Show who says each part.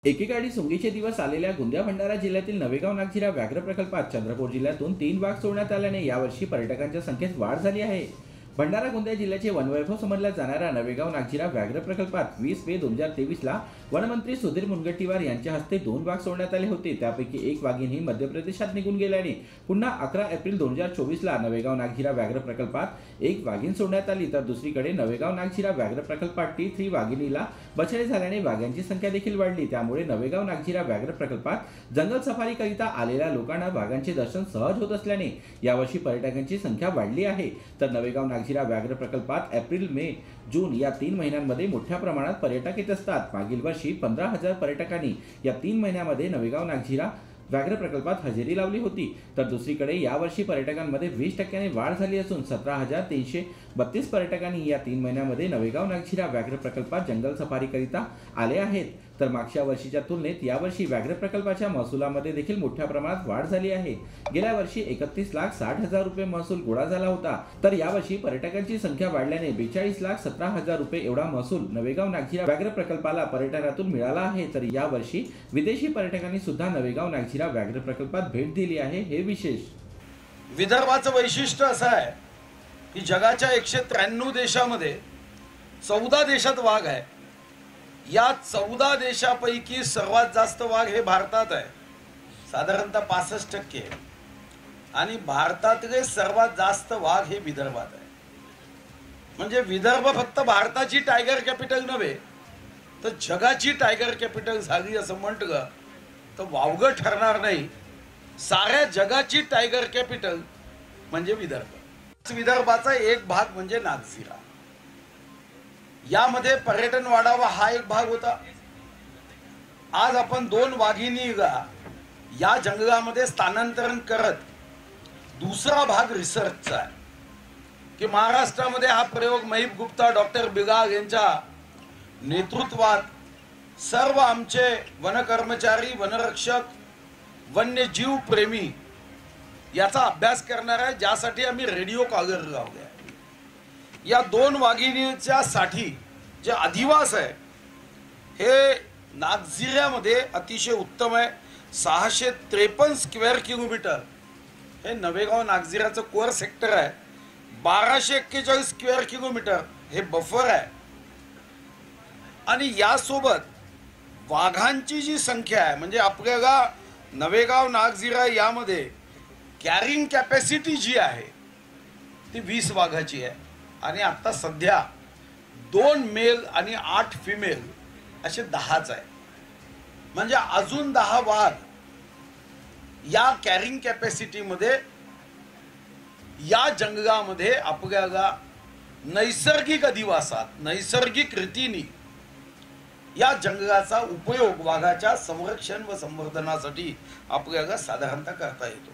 Speaker 1: एकेकाळी सोंगीचे दिवस आलेल्या गोंदिया भंडारा जिल्ह्यातील नवेगाव नागझिरा व्याघ्र प्रकल्पात चंद्रपूर जिल्ह्यातून 3 वाघ सोडण्यात आल्याने यावर्षी पर्यटकांच्या संख्येत वाढ झाली आहे। भंडारा गोंदिया जिल्ह्याचे वनवैभव समजल्या जाणाऱ्या नवेगाव नागझिरा व्याघ्र प्रकल्पात 20 मे 2023 ला वनमंत्री सुधीर मुनगंटीवार यांच्या हस्ते 2 वाघ सोडण्यात आले होते। त्यापैकी एक वाघीण ही मध्य प्रदेशात निघून गेल्याने पुन्हा 11 एप्रिल 2024 ला नवेगाव नागझिरा व्याघ्र प्रकल्पात एक वाघीण सोडण्यात आली, तर दुसरीकडे नवेगाव नागझिरा व्याघ्र प्रकल्पात T3 वाघिणीला बछडे झाल्याने वाघांची संख्या देखील वाढली। त्यामुळे नवेगाव नागझिरा व्याघ्र प्रकल्पात जंगल सफारीकरिता आलेल्या लोकांना वाघांचे दर्शन सहज होत असल्याने यावर्षी पर्यटकांची संख्या वाढली आहे। तर नवेगाव नागझिरा व्याघ्र प्रकल्पात एप्रिल, मे, जून या 3 महिन्यांमध्ये मोठ्या प्रमाणात पर्यटक येत असतात। मागील वर्षी 15,000 पर्यटकांनी या 3 महिन्यांमध्ये नवेगाव नागझिरा व्याघ्र प्रकल्पात हजेरी लावली होती, तर दुसरीकडे यावर्षी पर्यटकांमध्ये 20% वाढ झाली असून 17,332 पर्यटकांनी या 3 महिन्यांमध्ये नवेगाव नागझिरा व्याघ्र प्रकल्पात जंगल सफारीकरिता आले आहेत। तर मागच्या वर्षीच्या तुलनेत यावर्षी व्याघ्र प्रकल्पाच्या महसुलामध्ये देखील मोठ्या प्रमाणात वाढ झाली आहे। गेल्या वर्षी 31,60,000 रुपये महसूल गोळा झाला होता, तर यावर्षी पर्यटकांची संख्या वाढल्याने 42,17,000 रुपये एवढा महसूल नवेगाव नागझिरा व्याघ्र प्रकल्पाला पर्यटनातून मिळाला आहे। तर यावर्षी विदेशी पर्यटकांनी सुद्धा नवेगाव नागझिरा व्याघ्र प्रकल्पात भेट दिली आहे, हे विशेष।
Speaker 2: विदर्भाचं वैशिष्ट्य असं आहे की जगाच्या 193 देशामध्ये 14 देशात वाघ आहे। या 14 देशापैकी सर्वात जास्त वाघ हे भारतात आहे, साधारणतः 65%, आणि भारतातले सर्वात जास्त वाघ हे विदर्भात आहे। म्हणजे विदर्भ फक्त भारताची टायगर कॅपिटल नव्हे तर जगाची टायगर कॅपिटल झाली असं म्हटलं तर वावगं ठरणार नाही। साऱ्या जगाची टायगर कॅपिटल म्हणजे विदर्भ। विदर्भाचा एक भाग म्हणजे नागझिरा, यामध्ये पर्यटन वाढावा हा एक भाग होता। आज आपण 2 वाघिणीला या जंगलामध्ये स्थानांतरण करत दुसरा भाग रिसर्चचा आहे की महाराष्ट्रामध्ये हा प्रयोग महिब गुप्ता, डॉक्टर बिगाल यांच्या नेतृत्वात सर्व आमचे वनकर्मचारी, वनरक्षक, वन्यजीव प्रेमी याचा अभ्यास करणार आहे, ज्यासाठी आम्ही रेडिओ कॉलर लावले आहे। या 2 वाघिणीच्या साठी जे अधिवास आहे हे नागझिऱ्यामध्ये अतिशय उत्तम आहे। 653 स्क्वेअर किलोमीटर हे नवेगाव नागझिराचं कोर सेक्टर आहे। 1241 स्क्वेअर किलोमीटर हे बफर आहे, आणि यासोबत वाघांची जी संख्या आहे म्हणजे आपल्याला नवेगाव नागझिरा यामध्ये कॅरिंग कॅपॅसिटी जी आहे ती 20 वाघाची आहे, आणि आता सध्या 2 मेल आणि 8 फिमेल असे 10च आहे। म्हणजे अजून 10 वाघ या कॅरिंग कॅपॅसिटी मध्ये या जंगलामध्ये आपल्याला नैसर्गिक अधिवासात नैसर्गिक रीतीने या जंगलाचा उपयोग वाघाच्या संरक्षण व संवर्धनासाठी आपल्याला साधारणतः करता येतो।